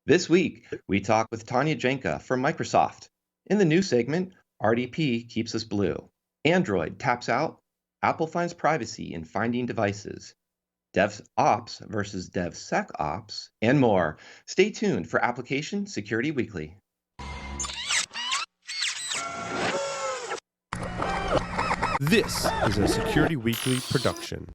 This week, we talk with Tanya Janca from Microsoft. In the new segment, RDP keeps us blue. Android taps out. Apple finds privacy in finding devices. DevOps versus DevSecOps, and more. Stay tuned for Application Security Weekly. This is a Security Weekly production.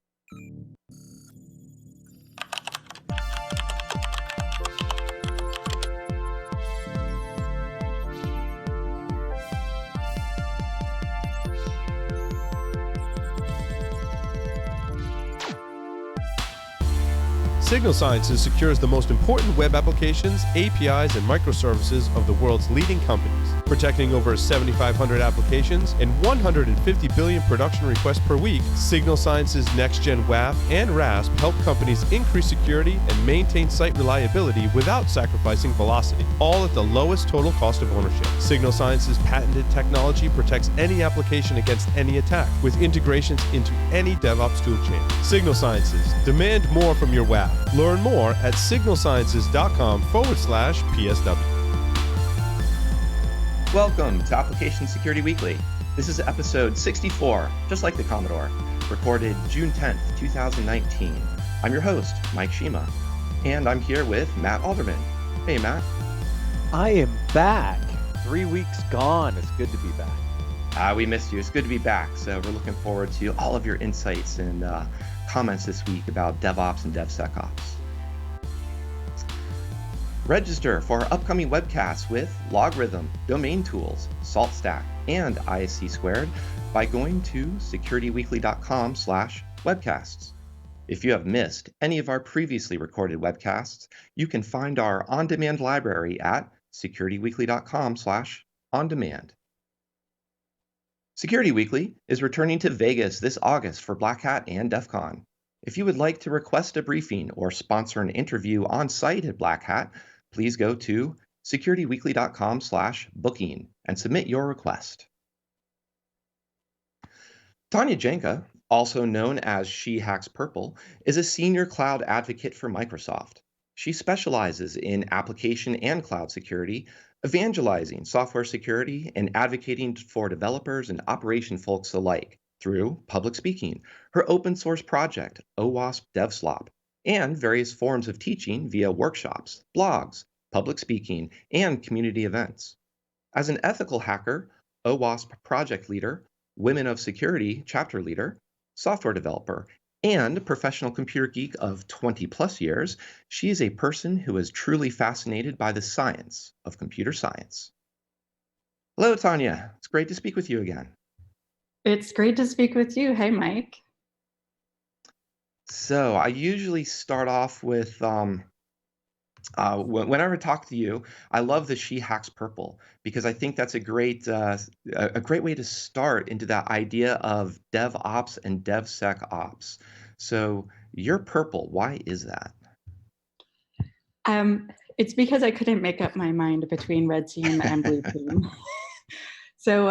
Signal Sciences secures the most important web applications, APIs, and microservices of the world's leading companies, protecting over 7,500 applications and 150 billion production requests per week. Signal Sciences Next-Gen WAF and RASP help companies increase security and maintain site reliability without sacrificing velocity, all at the lowest total cost of ownership. Signal Sciences' patented technology protects any application against any attack, with integrations into any DevOps toolchain. Signal Sciences, demand more from your WAF. Learn more at signalsciences.com/PSW. Welcome to Application Security Weekly. This is episode 64, just like the Commodore, recorded June 10th, 2019. I'm your host, Mike Shima, and I'm here with Matt Alderman. Hey, Matt. I am back. 3 weeks gone. It's good to be back. We missed you. It's good to be back. So we're looking forward to all of your insights and comments this week about DevOps and DevSecOps. Register for our upcoming webcasts with Logarithm, Domain Tools, SaltStack, and ISC Squared by going to securityweekly.com/webcasts. If you have missed any of our previously recorded webcasts, you can find our on-demand library at securityweekly.com/on-demand. Security Weekly is returning to Vegas this August for Black Hat and DEF CON. If you would like to request a briefing or sponsor an interview on site at Black Hat, please go to securityweekly.com/booking and submit your request. Tanya Janca, also known as SheHacksPurple, is a senior cloud advocate for Microsoft. She specializes in application and cloud security, evangelizing software security, and advocating for developers and operation folks alike through public speaking, her open source project, OWASP DevSlop, and various forms of teaching via workshops, blogs, public speaking, and community events. As an ethical hacker, OWASP project leader, Women of Security chapter leader, software developer, and professional computer geek of 20 plus years, she is a person who is truly fascinated by the science of computer science. Hello, Tanya. It's great to speak with you again. It's great to speak with you. Hey, Mike. So I usually start off with, whenever I talk to you, I love the SheHacksPurple because I think that's a great way to start into that idea of DevOps and DevSecOps. So you're purple. Why is that? It's because I couldn't make up my mind between red team and blue team. So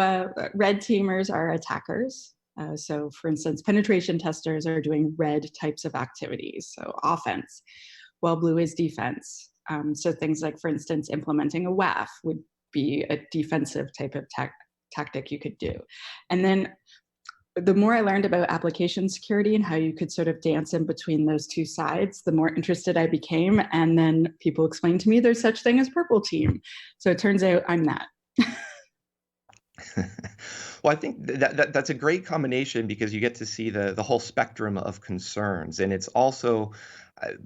red teamers are attackers. So for instance, penetration testers are doing red types of activities, so offense, while blue is defense. So things like, for instance, implementing a WAF would be a defensive type of tactic you could do. And then the more I learned about application security and how you could sort of dance in between those two sides, the more interested I became. And then people explained to me there's such thing as purple team. So it turns out I'm that. Well, I think that's a great combination because you get to see the whole spectrum of concerns. And it's also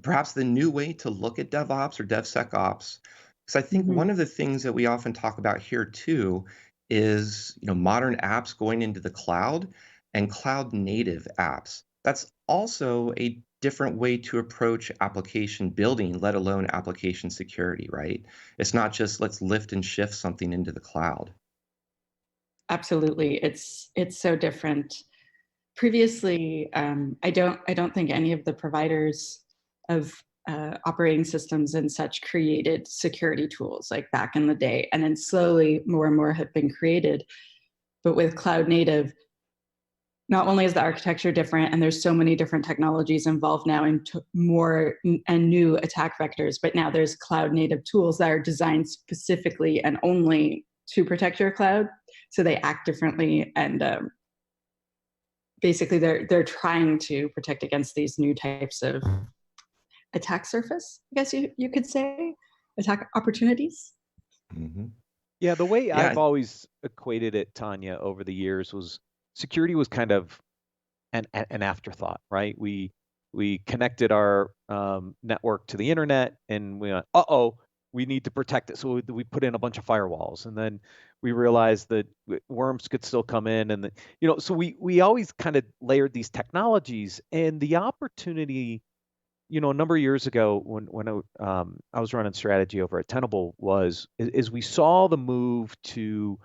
perhaps the new way to look at DevOps or DevSecOps. Because I think one of the things that we often talk about here too is modern apps going into the cloud and cloud native apps. That's also a different way to approach application building, let alone application security, right? It's not just let's lift and shift something into the cloud. Absolutely, it's so different. Previously, I don't think any of the providers of operating systems and such created security tools like back in the day, and then slowly more and more have been created. But with cloud native, not only is the architecture different, and there's so many different technologies involved now in more and new attack vectors, but now there's cloud native tools that are designed specifically and only to protect your cloud. So they act differently, and basically they're trying to protect against these new types of attack surface, I guess you could say, attack opportunities. Mhm. Yeah, the way Yeah. I've always equated it, Tanya, over the years was security was kind of an afterthought, right? We connected our network to the internet, and we went, we need to protect it, so we put in a bunch of firewalls, and then we realized that worms could still come in, and so we always kind of layered these technologies, and the opportunity, a number of years ago when I was running strategy over at Tenable is we saw the move to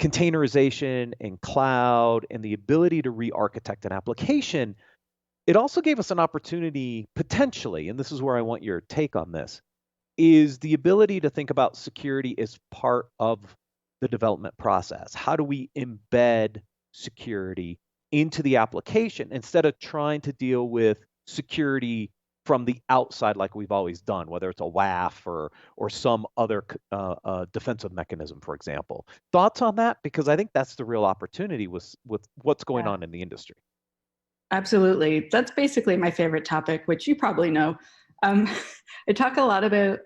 containerization and cloud and the ability to re-architect an application. It also gave us an opportunity potentially, and this is where I want your take on this, is the ability to think about security as part of the development process. How do we embed security into the application instead of trying to deal with security from the outside like we've always done, whether it's a WAF or some other defensive mechanism, for example. Thoughts on that? Because I think that's the real opportunity with what's going on in the industry. Absolutely. That's basically my favorite topic, which you probably know. I talk a lot about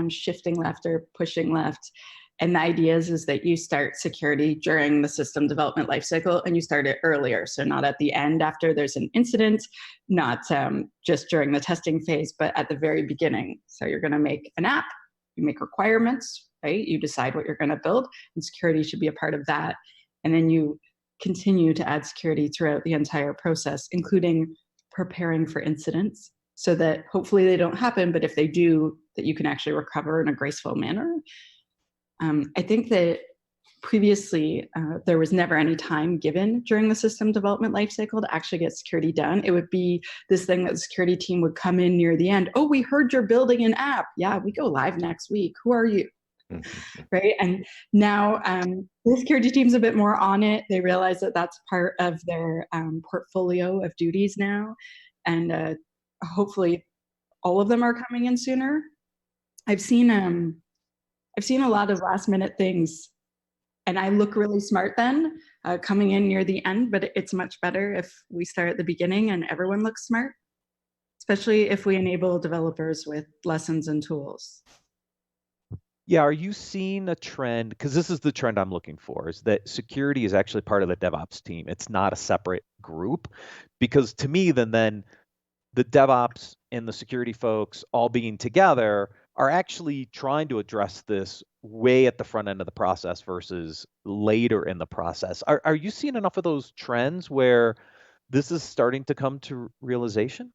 shifting left or pushing left. And the idea is that you start security during the system development lifecycle, and you start it earlier. So not at the end after there's an incident, not just during the testing phase, but at the very beginning. So you're going to make an app, you make requirements, right? You decide what you're going to build, and security should be a part of that. And then you continue to add security throughout the entire process, including preparing for incidents so that hopefully they don't happen, but if they do, that you can actually recover in a graceful manner. I think that previously there was never any time given during the system development lifecycle to actually get security done. It would be this thing that the security team would come in near the end. Oh, we heard you're building an app. Yeah, we go live next week. Who are you? Right. And now the security team's a bit more on it. They realize that that's part of their portfolio of duties now. And hopefully all of them are coming in sooner. I've seen a lot of last minute things, and I look really smart then coming in near the end, but it's much better if we start at the beginning and everyone looks smart, especially if we enable developers with lessons and tools. Yeah, are you seeing a trend? Because this is the trend I'm looking for, is that security is actually part of the DevOps team. It's not a separate group, because to me, then the DevOps and the security folks all being together are actually trying to address this way at the front end of the process versus later in the process. Are you seeing enough of those trends where this is starting to come to realization?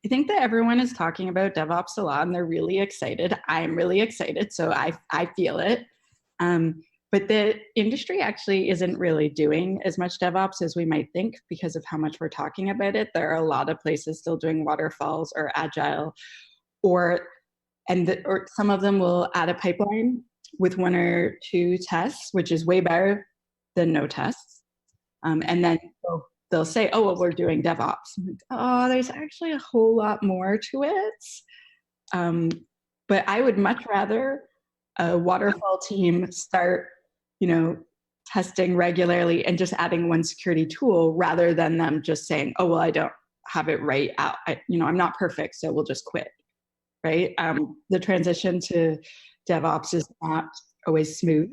I think that everyone is talking about DevOps a lot, and they're really excited. I'm really excited, so I feel it. But the industry actually isn't really doing as much DevOps as we might think because of how much we're talking about it. There are a lot of places still doing waterfalls or agile, or some of them will add a pipeline with 1 or 2 tests, which is way better than no tests. And then they'll say, oh, well, we're doing DevOps. I'm like, oh, there's actually a whole lot more to it. But I would much rather a waterfall team start, testing regularly and just adding 1 security tool rather than them just saying, oh, well, I don't have it right out. I'm not perfect, so we'll just quit, right? The transition to DevOps is not always smooth.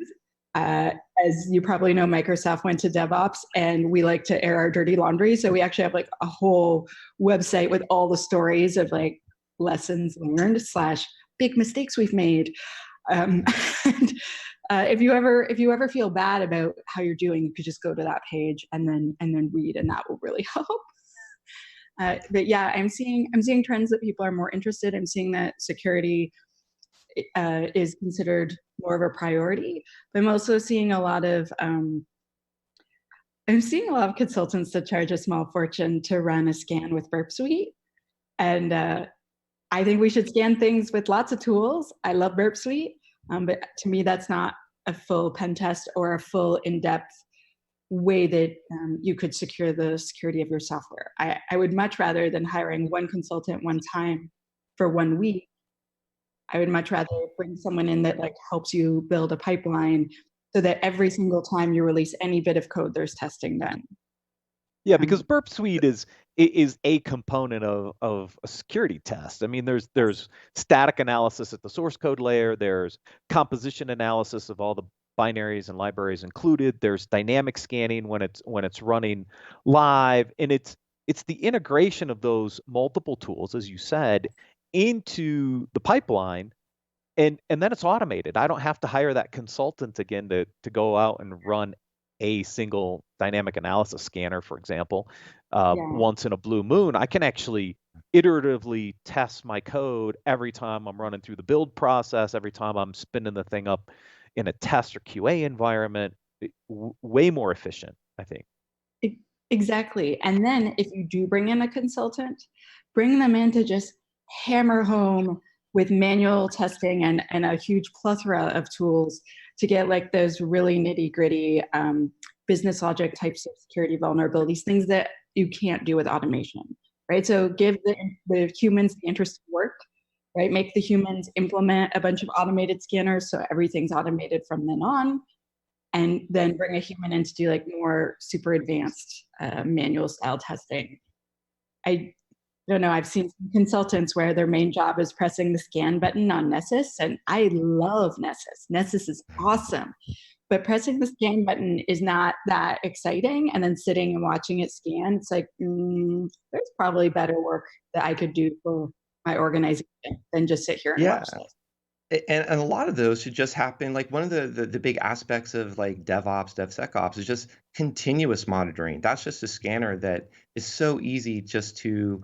As you probably know, Microsoft went to DevOps, and we like to air our dirty laundry. So we actually have like a whole website with all the stories of like lessons learned / big mistakes we've made. And if you ever feel bad about how you're doing, you could just go to that page and then read, and that will really help. But yeah, I'm seeing trends that people are more interested. I'm seeing that security is considered more of a priority. But I'm also seeing a lot of consultants that charge a small fortune to run a scan with Burp Suite, and I think we should scan things with lots of tools. I love Burp Suite, but to me, that's not a full pen test or a full in-depth, way that you could secure the security of your software. I would much rather than hiring one consultant one time for 1 week, I would much rather bring someone in that like helps you build a pipeline so that every single time you release any bit of code, there's testing done. Yeah, because Burp Suite is a component of a security test. I mean, there's static analysis at the source code layer. There's composition analysis of all the binaries and libraries included. There's dynamic scanning when it's running live, and it's the integration of those multiple tools, as you said, into the pipeline, and then it's automated. I don't have to hire that consultant again to go out and run a single dynamic analysis scanner, for example, once in a blue moon. I can actually iteratively test my code every time I'm running through the build process, every time I'm spinning the thing up in a test or QA environment. Way more efficient, I think. Exactly. And then if you do bring in a consultant, bring them in to just hammer home with manual testing and a huge plethora of tools to get like those really nitty gritty business logic types of security vulnerabilities, things that you can't do with automation, right? So give the humans the interesting work, right? Make the humans implement a bunch of automated scanners so everything's automated from then on, and then bring a human in to do like more super advanced manual style testing. I don't know, I've seen some consultants where their main job is pressing the scan button on Nessus, and I love Nessus. Nessus is awesome, but pressing the scan button is not that exciting, and then sitting and watching it scan, it's like, there's probably better work that I could do for my organization than just sit here and watch this. And a lot of those should just happen. Like one of the big aspects of like DevOps, DevSecOps is just continuous monitoring. That's just a scanner that is so easy just to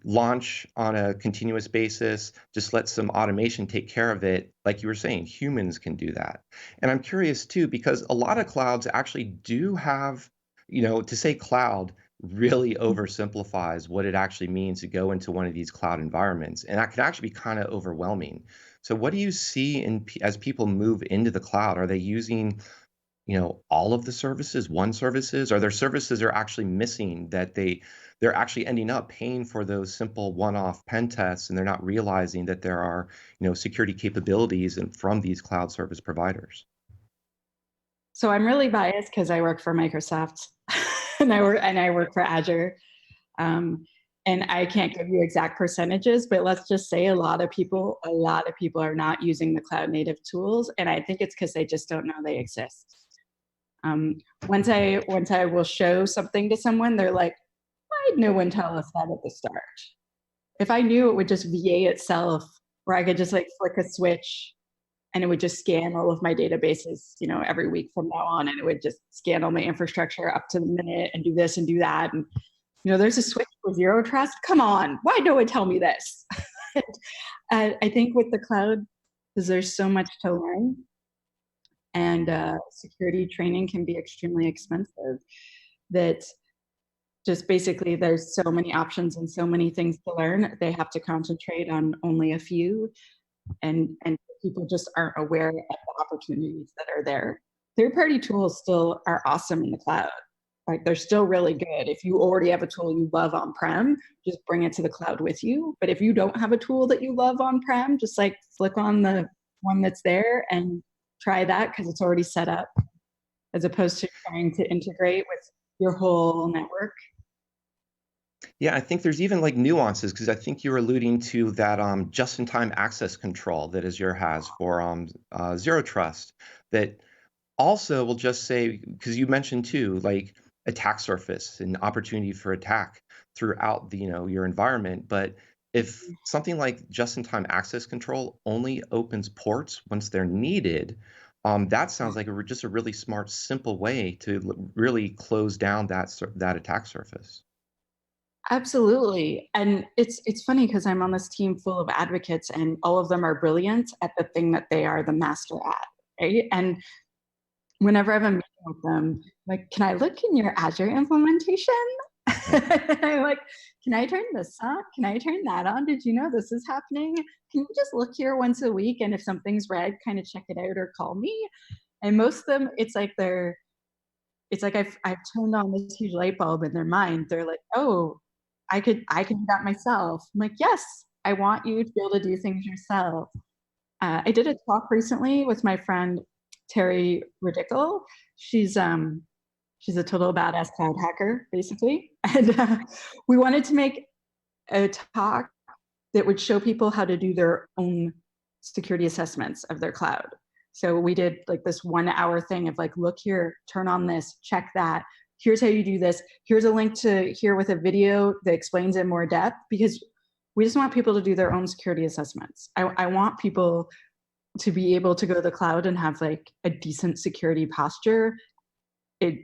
launch on a continuous basis. Just let some automation take care of it. Like you were saying, humans can do that. And I'm curious too, because a lot of clouds actually do have, to say cloud really oversimplifies what it actually means to go into one of these cloud environments. And that can actually be kind of overwhelming. So what do you see as people move into the cloud? Are they using, all of the services, one services? Are there services they're actually missing that they're actually ending up paying for those simple one-off pen tests, and they're not realizing that there are, security capabilities from these cloud service providers? So I'm really biased because I work for Microsoft and I work for Azure. And I can't give you exact percentages, but let's just say a lot of people are not using the cloud native tools. And I think it's because they just don't know they exist. Once I will show something to someone, they're like, why did no one tell us that at the start? If I knew it would just VA itself, where I could just like flick a switch and it would just scan all of my databases, every week from now on, and it would just scan all my infrastructure up to the minute and do this and do that. And there's a switch for zero trust. Come on, why no one tell me this? I think with the cloud, because there's so much to learn, and security training can be extremely expensive, that just basically there's so many options and so many things to learn. They have to concentrate on only a few, and people just aren't aware of the opportunities that are there. Third-party tools still are awesome in the cloud. Like they're still really good. If you already have a tool you love on-prem, just bring it to the cloud with you. But if you don't have a tool that you love on-prem, just like flick on the one that's there and try that because it's already set up, as opposed to trying to integrate with your whole network. Yeah, I think there's even like nuances, because I think you're alluding to that just-in-time access control that Azure has for zero trust, that also will just say, because you mentioned too, like attack surface and opportunity for attack throughout the your environment. But if something like just-in-time access control only opens ports once they're needed, that sounds like just a really smart, simple way to really close down that attack surface. Absolutely. And it's funny because I'm on this team full of advocates, and all of them are brilliant at the thing that they are the master at, right? And whenever I have a meeting with them, like, can I look in your Azure implementation? I'm like, can I turn this on? Can I turn that on? Did you know this is happening? Can you just look here once a week, and if something's red, kind of check it out or call me? And most of them, it's like it's like I've turned on this huge light bulb in their mind. They're like, oh, I can do that myself. I'm like, yes, I want you to be able to do things yourself. I did a talk recently with my friend Terry Radical. She's she's a total badass cloud hacker, basically, and we wanted to make a talk that would show people how to do their own security assessments of their cloud. So we did like this 1 hour thing of like, look here, turn on this, check that. Here's how you do this. Here's a link to here with a video that explains in more depth, because we just want people to do their own security assessments. I want people to be able to go to the cloud and have like a decent security posture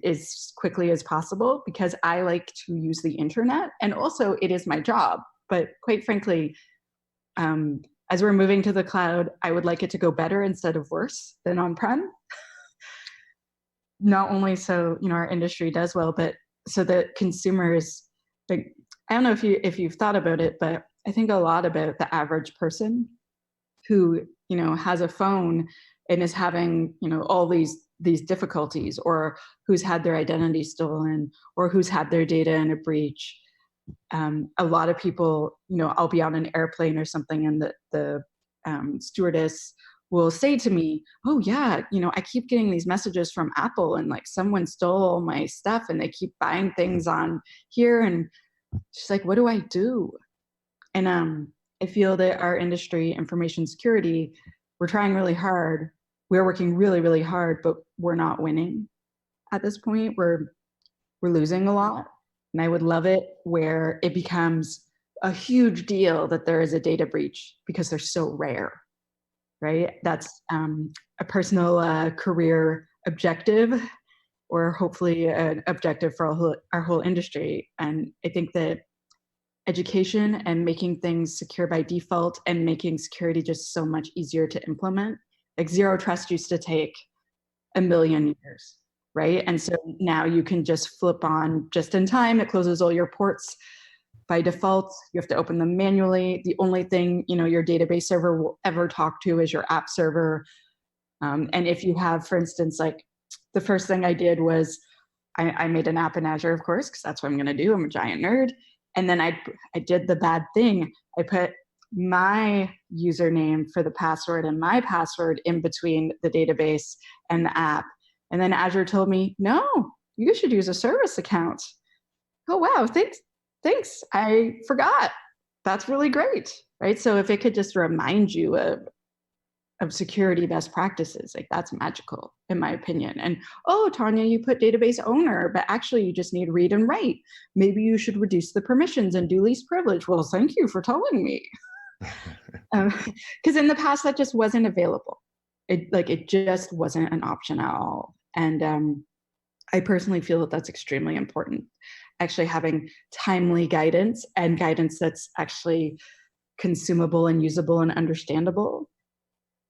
as quickly as possible, because I like to use the internet, and also it is my job. But quite frankly, as we're moving to the cloud, I would like it to go better instead of worse than on-prem. Not only so our industry does well, but so that consumers, like, I don't know if you've thought about it, but I think a lot about the average person who has a phone and is having all these difficulties, or who's had their identity stolen, or who's had their data in a breach. A lot of people, I'll be on an airplane or something, and the stewardess will say to me, oh yeah, I keep getting these messages from Apple, and like someone stole my stuff and they keep buying things on here. And she's like, what do I do? And I feel that our industry, information security, we're trying really hard. We're working really, really hard, but we're not winning at this point. We're losing a lot. And I would love it where it becomes a huge deal that there is a data breach, because they're so rare, right? That's a personal career objective, or hopefully an objective for our whole industry. And I think that education and making things secure by default, and making security just so much easier to implement. Like zero trust used to take a million years, right? And so now you can just flip on just in time. It closes all your ports by default. You have to open them manually. The only thing your database server will ever talk to is your app server. And if you have, for instance, like the first thing I did was I made an app in Azure, of course, because that's what I'm going to do. I'm a giant nerd. And then I did the bad thing. I put my username for the password and my password in between the database and the app. And then Azure told me, no, you should use a service account. Oh, wow, thanks. I forgot. That's really great, right? So if it could just remind you of security best practices, like that's magical in my opinion. And oh, Tanya, you put database owner, but actually you just need read and write. Maybe you should reduce the permissions and do least privilege. Well, thank you for telling me. Because in the past that just wasn't available. It just wasn't an option at all. And I personally feel that that's extremely important. Actually having timely guidance, and guidance that's actually consumable and usable and understandable.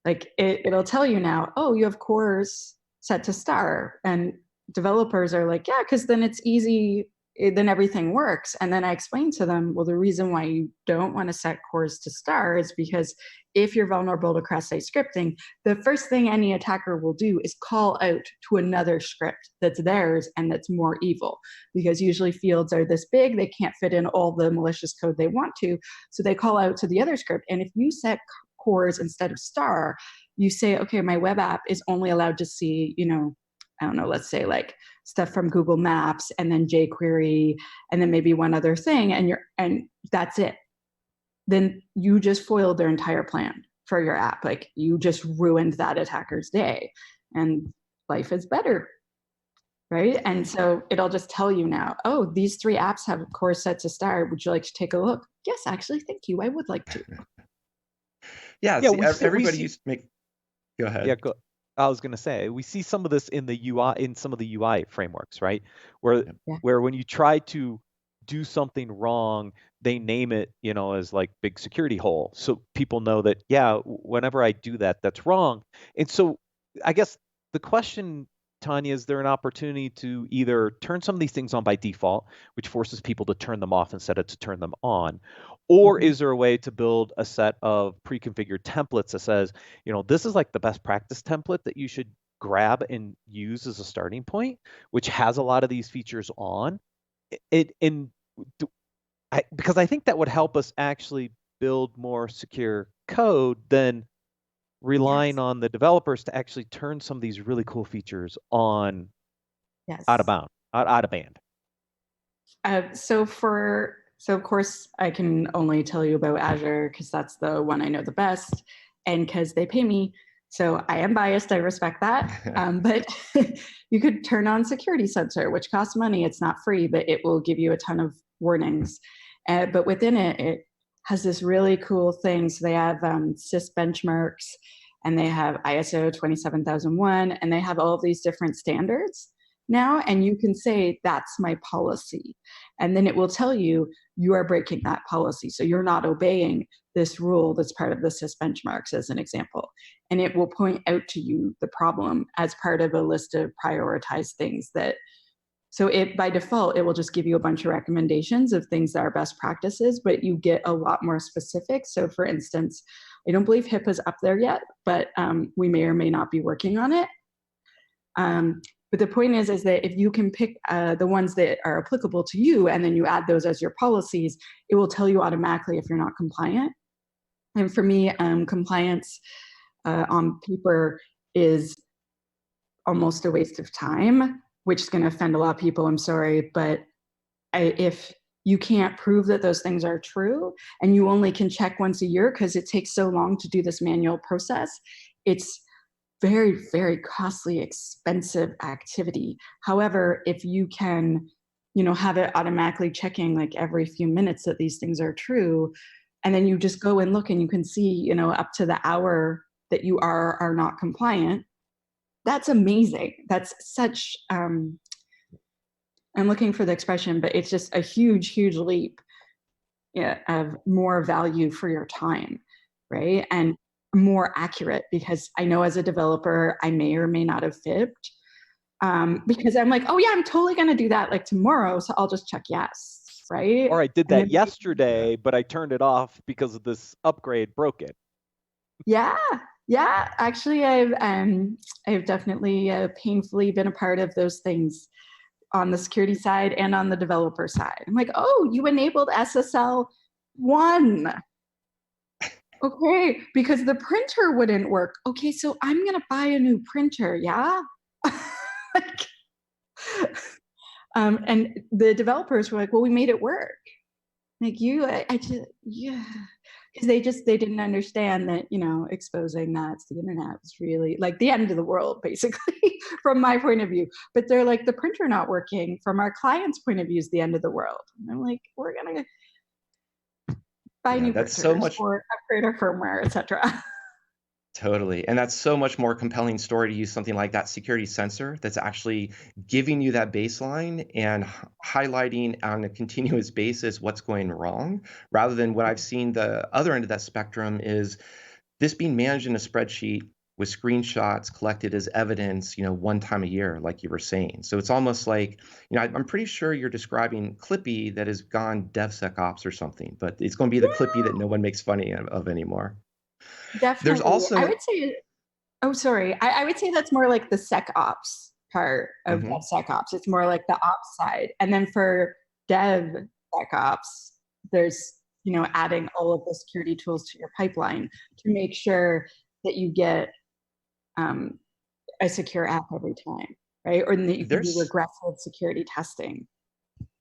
Like it'll tell you now, oh, you have cores set to star, and developers are like, yeah, because then it's easy, then everything works. And then I explained to them, well, the reason why you don't want to set cores to star is because if you're vulnerable to cross-site scripting, the first thing any attacker will do is call out to another script that's theirs and that's more evil, because usually fields are this big, they can't fit in all the malicious code they want to, so they call out to the other script. And if you set cores instead of star, you say, okay, my web app is only allowed to see, I don't know, let's say like stuff from Google Maps, and then jQuery, and then maybe one other thing, and that's it. Then you just foiled their entire plan for your app. Like you just ruined that attacker's day, and life is better, right? And so it'll just tell you now, oh, these 3 apps have cores set to star. Would you like to take a look? Yes, actually, thank you. I would like to. Yeah, Yeah, see, everybody used to make. Go ahead. Yeah, I was going to say, we see some of this in the UI, in some of the UI frameworks, right? Where when you try to do something wrong, they name it, as like big security hole, so people know that, yeah, whenever I do that, that's wrong. And so I guess the question, Tanya, is there an opportunity to either turn some of these things on by default, which forces people to turn them off instead of to turn them on? Or is there a way to build a set of pre-configured templates that says, this is like the best practice template that you should grab and use as a starting point, which has a lot of these features on because I think that would help us actually build more secure code than relying Yes. on the developers to actually turn some of these really cool features on Yes. out of band. So of course I can only tell you about Azure because that's the one I know the best, and because they pay me. So I am biased. I respect that. But you could turn on Security Sensor, which costs money. It's not free, but it will give you a ton of warnings. But within it, it has this really cool thing. So they have CIS benchmarks, and they have ISO 27001, and they have all of these different standards now, and you can say that's my policy, and then it will tell you you are breaking that policy, so you're not obeying this rule that's part of the CIS benchmarks, as an example, and it will point out to you the problem as part of a list of prioritized things that, so it by default it will just give you a bunch of recommendations of things that are best practices, but you get a lot more specific. So for instance, I don't believe HIPAA's up there yet, but we may or may not be working on it. But the point is that if you can pick the ones that are applicable to you, and then you add those as your policies, it will tell you automatically if you're not compliant. And for me, compliance on paper is almost a waste of time, which is going to offend a lot of people, I'm sorry. But if you can't prove that those things are true, and you only can check once a year because it takes so long to do this manual process, it's very, very costly, expensive activity. However, if you can, have it automatically checking like every few minutes that these things are true, and then you just go and look and you can see, up to the hour that you are not compliant, that's amazing. That's such, I'm looking for the expression, but it's just a huge, huge leap of more value for your time, right? And more accurate, because I know as a developer, I may or may not have fibbed because I'm like, oh yeah, I'm totally going to do that like tomorrow. So I'll just check yes, right? Or I did that yesterday, but I turned it off because of this upgrade broke it. Yeah. Actually, I've definitely painfully been a part of those things on the security side and on the developer side. I'm like, oh, you enabled SSL 1. Okay, because the printer wouldn't work. Okay, so I'm gonna buy a new printer, yeah? And the developers were like, well, we made it work. Like I just, yeah. Because they didn't understand that, exposing that to the internet was really like the end of the world, basically, from my point of view. But they're like, the printer not working from our client's point of view is the end of the world. And I'm like, we're gonna buy new that's printers so much or upgrade our firmware, etc. Totally. And that's so much more compelling story to use something like that security sensor that's actually giving you that baseline and highlighting on a continuous basis what's going wrong, rather than what I've seen the other end of that spectrum is this being managed in a spreadsheet with screenshots collected as evidence, one time a year, like you were saying. So it's almost like, I'm pretty sure you're describing Clippy that has gone DevSecOps or something, but it's going to be the Clippy that no one makes funny of anymore. Definitely. There's also, I would say, oh, sorry. I would say that's more like the SecOps part of Mhm. DevSecOps. It's more like the ops side. And then for DevSecOps, there's, adding all of the security tools to your pipeline to make sure that you get a secure app every time, right? Or that you can do there's regressive security testing.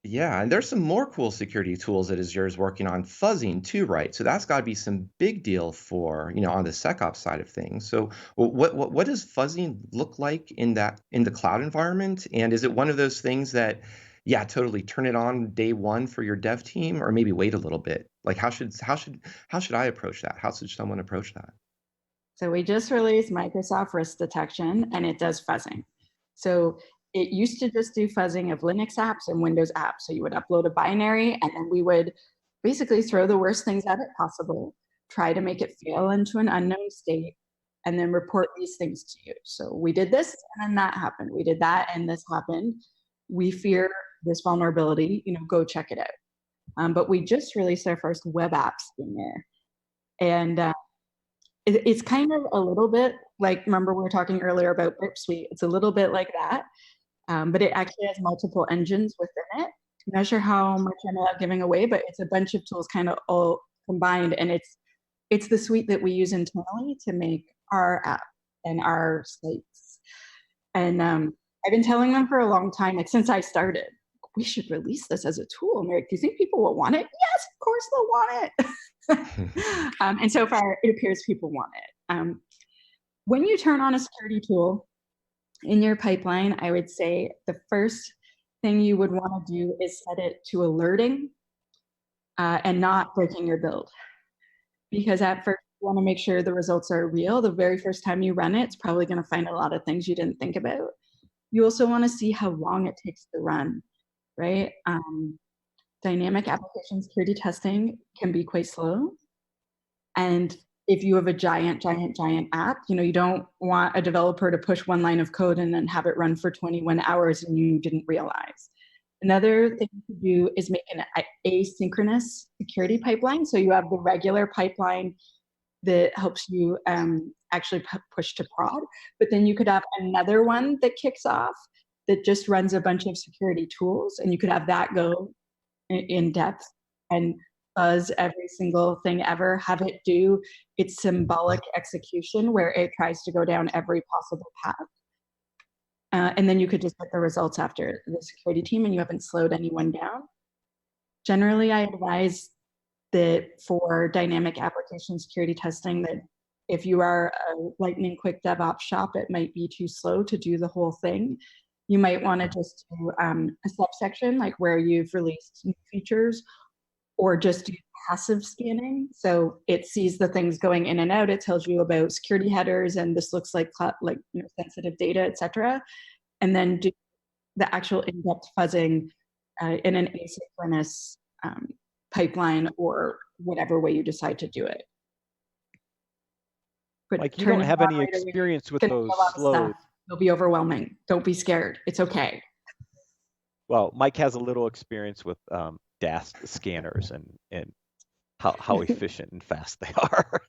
Yeah, and there's some more cool security tools that Azure's working on, fuzzing too, right? So that's got to be some big deal for, on the SecOps side of things. So what does fuzzing look like in the cloud environment? And is it one of those things that, yeah, totally turn it on day one for your dev team, or maybe wait a little bit? Like how should I approach that? How should someone approach that? So we just released Microsoft Risk Detection, and it does fuzzing. So it used to just do fuzzing of Linux apps and Windows apps. So you would upload a binary, and then we would basically throw the worst things at it possible, try to make it fail into an unknown state, and then report these things to you. So we did this, and then that happened. We did that, and this happened. We fear this vulnerability, go check it out. But we just released our first web apps in there. And it's kind of a little bit like, remember we were talking earlier about Burp Suite. It's a little bit like that, but it actually has multiple engines within it. I'm not sure how much I'm not giving away, but it's a bunch of tools kind of all combined, and it's the suite that we use internally to make our app and our sites. And I've been telling them for a long time, like since I started, we should release this as a tool. And they're like, do you think people will want it? Yes, of course they'll want it. And so far, it appears people want it. When you turn on a security tool in your pipeline, I would say the first thing you would want to do is set it to alerting and not breaking your build. Because at first, you want to make sure the results are real. The very first time you run it, it's probably going to find a lot of things you didn't think about. You also want to see how long it takes to run, right? Dynamic application security testing can be quite slow. And if you have a giant app, you don't want a developer to push one line of code and then have it run for 21 hours and you didn't realize. Another thing to do is make an asynchronous security pipeline. So you have the regular pipeline that helps you actually push to prod, but then you could have another one that kicks off that just runs a bunch of security tools, and you could have that go in depth and buzz every single thing ever, have it do its symbolic execution where it tries to go down every possible path. And then you could just get the results after the security team and you haven't slowed anyone down. Generally, I advise that for dynamic application security testing, that if you are a lightning quick DevOps shop, it might be too slow to do the whole thing. You might want to just do a subsection, like where you've released new features, or just do passive scanning. So it sees the things going in and out. It tells you about security headers, and this looks like sensitive data, etc. And then do the actual in-depth fuzzing in an asynchronous pipeline, or whatever way you decide to do it. But like, you don't have any experience with those slow. It'll be overwhelming. Don't be scared. It's okay. Well, Mike has a little experience with DAS scanners and how efficient and fast they are.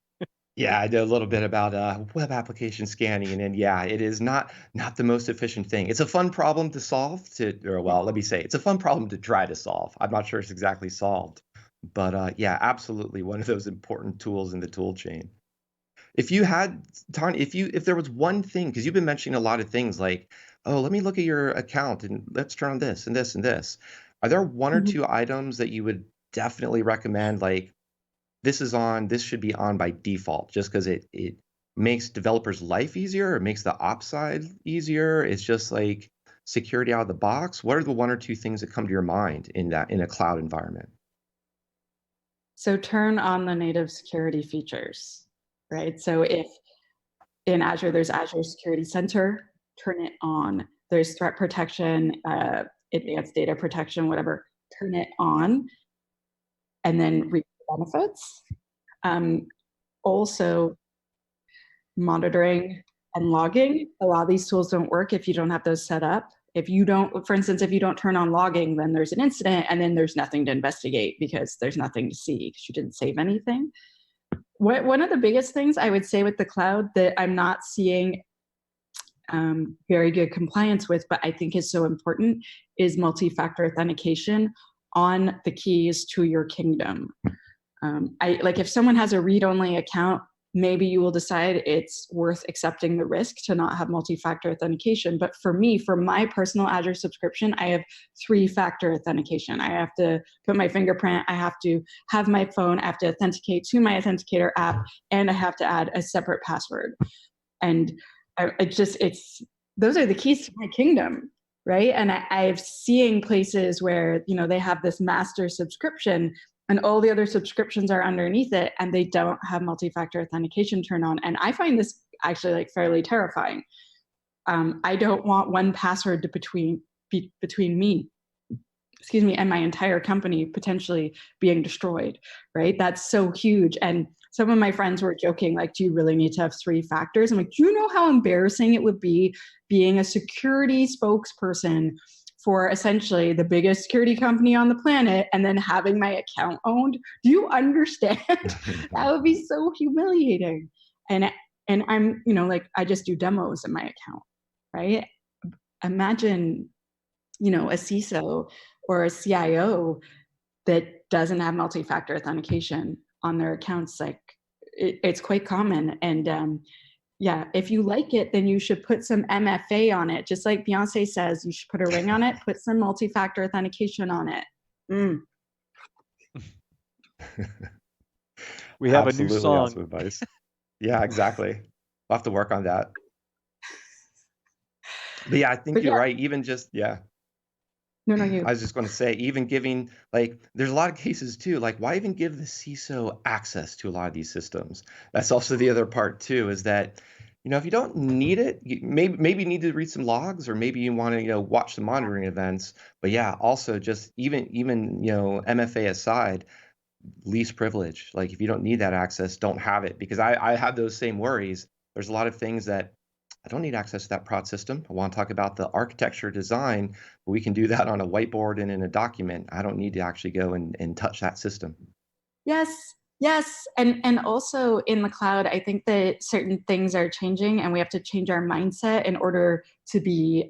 Yeah, I know a little bit about web application scanning, and yeah, it is not the most efficient thing. It's a fun problem to solve. Let me say, it's a fun problem to try to solve. I'm not sure it's exactly solved, but yeah, absolutely one of those important tools in the tool chain. If you had, Tanya, if there was one thing, because you've been mentioning a lot of things like, oh, let me look at your account and let's turn on this and this and this. Are there one or two items that you would definitely recommend, like this should be on by default, just because it makes developers' life easier, it makes the ops side easier, it's just like security out of the box? What are the one or two things that come to your mind in a cloud environment? So turn on the native security features, right? So if in Azure, there's Azure Security Center, turn it on. There's threat protection, advanced data protection, whatever, turn it on, and then reap the benefits. Also, monitoring and logging. A lot of these tools don't work if you don't have those set up. If you don't, for instance, if you don't turn on logging, then there's an incident and then there's nothing to investigate because there's nothing to see because you didn't save anything. One of the biggest things I would say with the cloud that I'm not seeing very good compliance with, but I think is so important, is multi-factor authentication on the keys to your kingdom. Like if someone has a read-only account, maybe you will decide it's worth accepting the risk to not have multi-factor authentication. But for me, for my personal Azure subscription, I have 3-factor authentication. I have to put my fingerprint, I have to have my phone, I have to authenticate to my authenticator app, and I have to add a separate password. And those are the keys to my kingdom, right? And I've seen places where, they have this master subscription and all the other subscriptions are underneath it and they don't have multi-factor authentication turned on. And I find this actually like fairly terrifying. I don't want one password between me, and my entire company potentially being destroyed, right? That's so huge. And some of my friends were joking, like, do you really need to have 3 factors? I'm like, do you know how embarrassing it would be being a security spokesperson for essentially the biggest security company on the planet and then having my account owned? Do you understand? That would be so humiliating. And And I'm, like, I just do demos in my account, right? Imagine, a CISO or a CIO that doesn't have multi-factor authentication on their accounts. Like, it's quite common. And yeah, if you like it, then you should put some MFA on it. Just like Beyonce says, you should put a ring on it, put some multi-factor authentication on it. We have a new Absolutely song. awesome advice. Yeah, exactly. We'll have to work on that. But yeah, I think you're right. Even just, yeah. No, you. I was just going to say, even giving, like, there's a lot of cases too, like, why even give the CISO access to a lot of these systems? That's also the other part too, is that, if you don't need it, maybe you need to read some logs, or maybe you want to, watch some monitoring events. But yeah, also just even, MFA aside, least privilege. Like, if you don't need that access, don't have it, because I have those same worries. There's a lot of things that I don't need access to that prod system. I want to talk about the architecture design, but we can do that on a whiteboard and in a document. I don't need to actually go and touch that system. Yes. And also in the cloud, I think that certain things are changing, and we have to change our mindset in order to be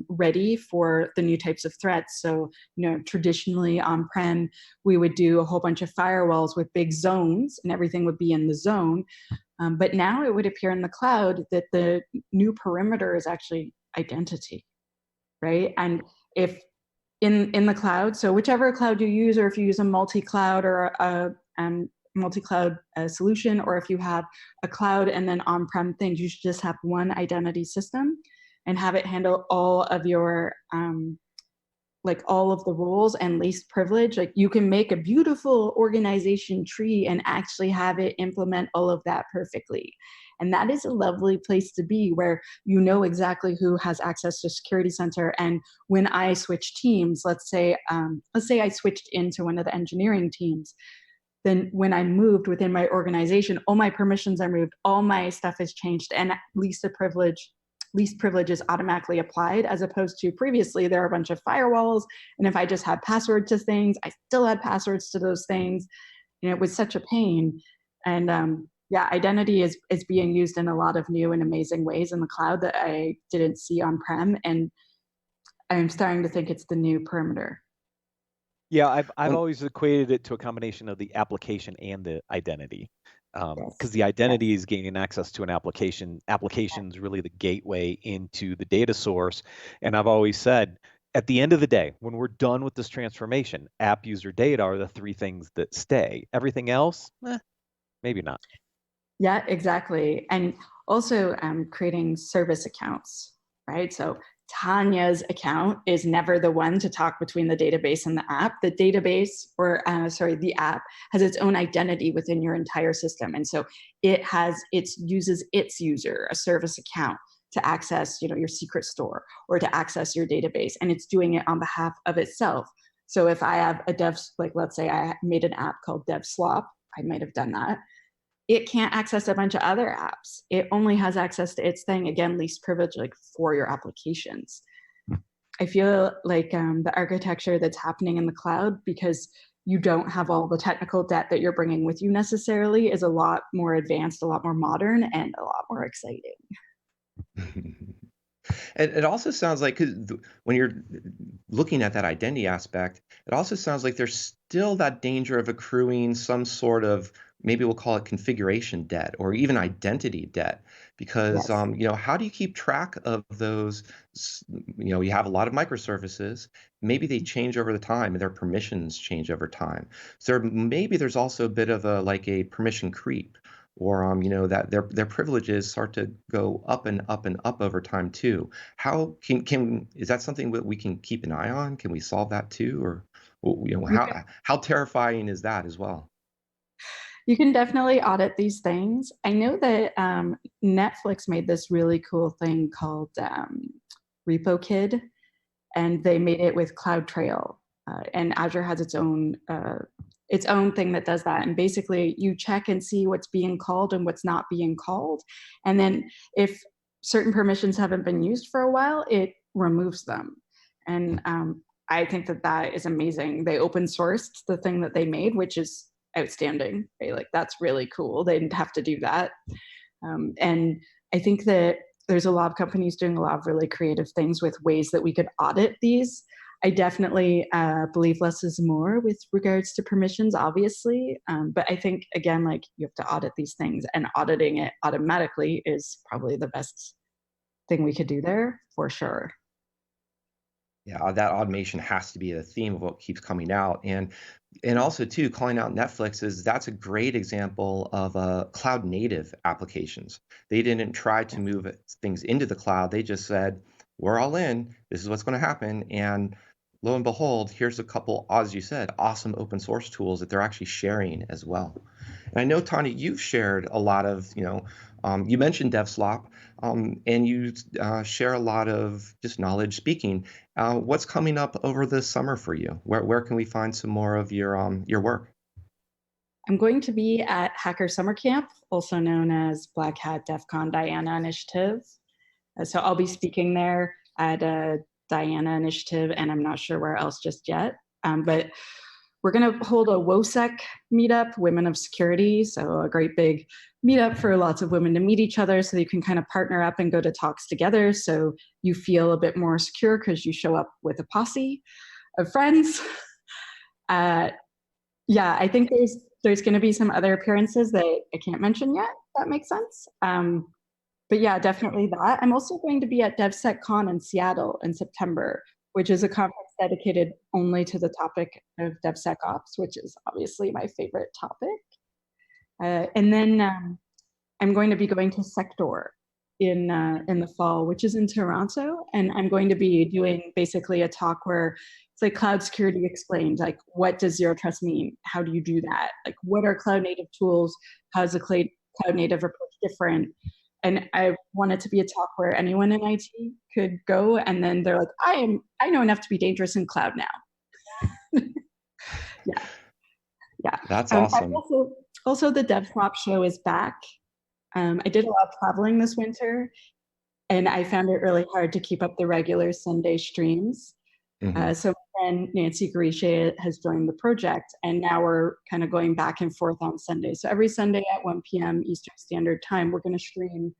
ready for the new types of threats. So, traditionally on-prem, we would do a whole bunch of firewalls with big zones, and everything would be in the zone. But now it would appear in the cloud that the new perimeter is actually identity, right? And if in the cloud, so whichever cloud you use, or if you use a multi-cloud or a multi-cloud solution, or if you have a cloud and then on-prem things, you should just have one identity system and have it handle all of your like all of the roles and least privilege. Like, you can make a beautiful organization tree and actually have it implement all of that perfectly. And that is a lovely place to be, where you know exactly who has access to Security Center. And when I switch teams, let's say I switched into one of the engineering teams, then when I moved within my organization, all my permissions are moved, all my stuff is changed, and least privilege is automatically applied, as opposed to previously there are a bunch of firewalls, and if I just had passwords to things, I still had passwords to those things. It was such a pain. And yeah, identity is being used in a lot of new and amazing ways in the cloud that I didn't see on-prem, and I'm starting to think it's the new perimeter. Yeah, I've always equated it to a combination of the application and the identity, because the identity is gaining access to an application. Application's really the gateway into the data source. And I've always said, at the end of the day, when we're done with this transformation, app, user, data are the three things that stay. Everything else, maybe not. Yeah, exactly. And also creating service accounts, right? So Tanya's account is never the one to talk between the database and the app. The database, the app has its own identity within your entire system. And so it uses its user, a service account, to access, your secret store, or to access your database. And it's doing it on behalf of itself. So if I have let's say I made an app called DevSlop, I might have done that. It can't access a bunch of other apps. It only has access to its thing, again, least privilege, like, for your applications. I feel like the architecture that's happening in the cloud, because you don't have all the technical debt that you're bringing with you necessarily, is a lot more advanced, a lot more modern, and a lot more exciting. And it also sounds like, 'cause when you're looking at that identity aspect, it also sounds like there's still that danger of accruing some sort of, maybe we'll call it configuration debt, or even identity debt, because Yes. how do you keep track of those? You have a lot of microservices. Maybe they change over the time, and their permissions change over time. So maybe there's also a bit of a permission creep, or that their privileges start to go up and up and up over time too. How is that something that we can keep an eye on? Can we solve that too, or how terrifying is that as well? You can definitely audit these things. I know that Netflix made this really cool thing called RepoKid, and they made it with CloudTrail. And Azure has its own thing that does that. And basically, you check and see what's being called and what's not being called. And then if certain permissions haven't been used for a while, it removes them. And I think that is amazing. They open sourced the thing that they made, which is outstanding. Right? Like, that's really cool. They didn't have to do that. And I think that there's a lot of companies doing a lot of really creative things with ways that we could audit these. I definitely believe less is more with regards to permissions, obviously. But I think, again, like you have to audit these things, and auditing it automatically is probably the best thing we could do there for sure. Yeah, that automation has to be a theme of what keeps coming out. And also too, calling out Netflix is that's a great example of cloud native applications. They didn't try to move things into the cloud. They just said, we're all in. This is what's going to happen. And lo and behold, here's a couple, as you said, awesome open source tools that they're actually sharing as well. And I know, Tanya, you've shared a lot of, you mentioned DevSlop, and you share a lot of just knowledge speaking. What's coming up over the summer for you? Where can we find some more of your work? I'm going to be at Hacker Summer Camp, also known as Black Hat DEF CON Diana Initiative. So I'll be speaking there at a Diana Initiative, and I'm not sure where else just yet. But we're going to hold a WOSEC meetup, Women of Security. So a great big meetup for lots of women to meet each other so you can kind of partner up and go to talks together. So you feel a bit more secure because you show up with a posse of friends. Yeah, I think there's going to be some other appearances that I can't mention yet. If that makes sense. But yeah, definitely that. I'm also going to be at DevSecCon in Seattle in September, which is a conference dedicated only to the topic of DevSecOps, which is obviously my favorite topic. And then I'm going to be going to Sector in the fall, which is in Toronto. And I'm going to be doing basically a talk where it's like cloud security explained, like what does zero trust mean? How do you do that? Like what are cloud native tools? How is the cloud native approach different? And I want it to be a talk where anyone in IT could go, and then they're like, I know enough to be dangerous in cloud now. Yeah. That's awesome. Also, the DevSecOps show is back. I did a lot of traveling this winter, and I found it really hard to keep up the regular Sunday streams. So my friend Nancy Garisha has joined the project, and now we're kind of going back and forth on Sunday. So every Sunday at 1 p.m. Eastern Standard Time, we're going to stream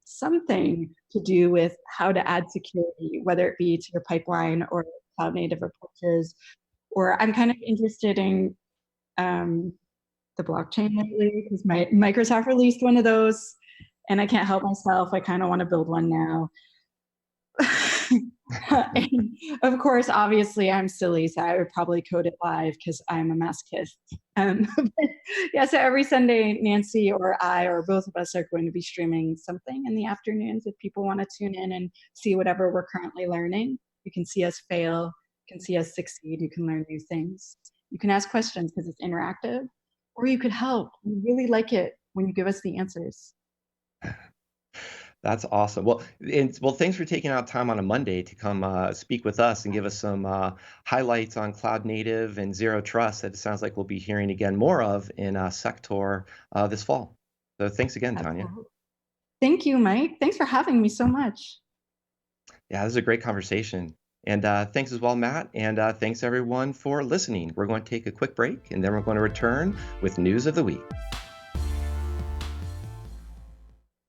something to do with how to add security, whether it be to your pipeline or cloud native approaches. Or I'm kind of interested in the blockchain lately because Microsoft released one of those, and I can't help myself. I kind of want to build one now. And of course, obviously, I'm silly, so I would probably code it live because I'm a masochist. Yeah, so every Sunday, Nancy or I or both of us are going to be streaming something in the afternoons. If people want to tune in and see whatever we're currently learning, you can see us fail, you can see us succeed, you can learn new things. You can ask questions because it's interactive, or you could help. We really like it when you give us the answers. That's awesome. Well, thanks for taking out time on a Monday to come speak with us and give us some highlights on cloud native and zero trust that it sounds like we'll be hearing again more of in Sector this fall. So thanks again, Tanya. Thank you, Mike. Thanks for having me so much. Yeah, this is a great conversation. And thanks as well, Matt. And thanks everyone for listening. We're going to take a quick break, and then we're going to return with news of the week.